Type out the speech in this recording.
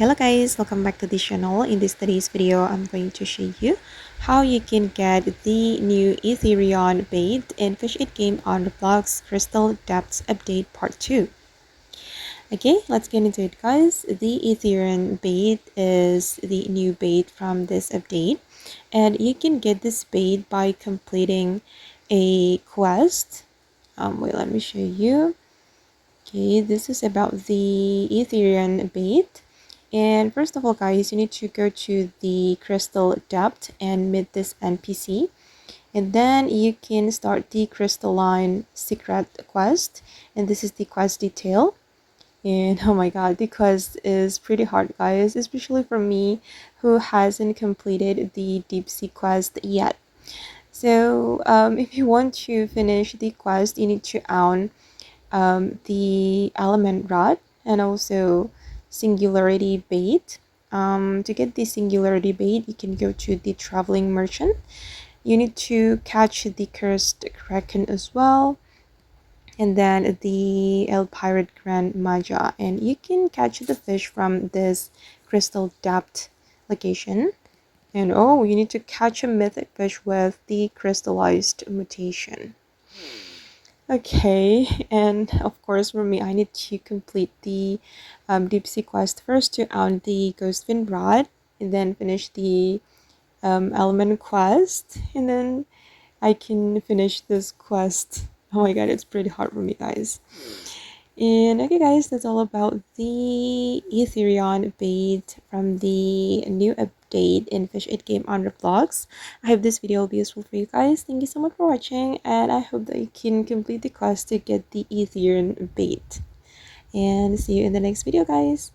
Hello guys, welcome back to this channel. In today's video, I'm going to show you how you can get the new Aetherion bait in Fish It game on Roblox Crystal Depths Update Part 2. Okay, let's get into it guys. The Aetherion bait is the new bait from this update, and you can get this bait by completing a quest. Wait, let me show you. Okay, this is about the Aetherion bait. And first of all, guys, you need to go to the Crystal Depth and meet this NPC. And then you can start the Crystalline Secret quest. And this is the quest detail. And oh my god, the quest is pretty hard, guys, especially for me who hasn't completed the deep sea quest yet. So if you want to finish the quest, you need to own the element rod and also Singularity bait. To get the Singularity bait, you can go to the traveling merchant. You need to catch the cursed kraken as well, and then the El Pirate Grand Maja, and you can catch the fish from this crystal depth location. And oh, you need to catch a mythic fish with the crystallized mutation. Okay, and of course for me, I need to complete the deep sea quest first to own the Ghostwind Rod, and then finish the element quest, and then I can finish this quest. Oh my god, it's pretty hard for me, guys. And okay guys, that's all about the Aetherion bait from the new update in Fish It game on Roblox. I hope this video will be useful for you guys. Thank you so much for watching, and I hope that you can complete the quest to get the Aetherion bait. And see you in the next video, guys.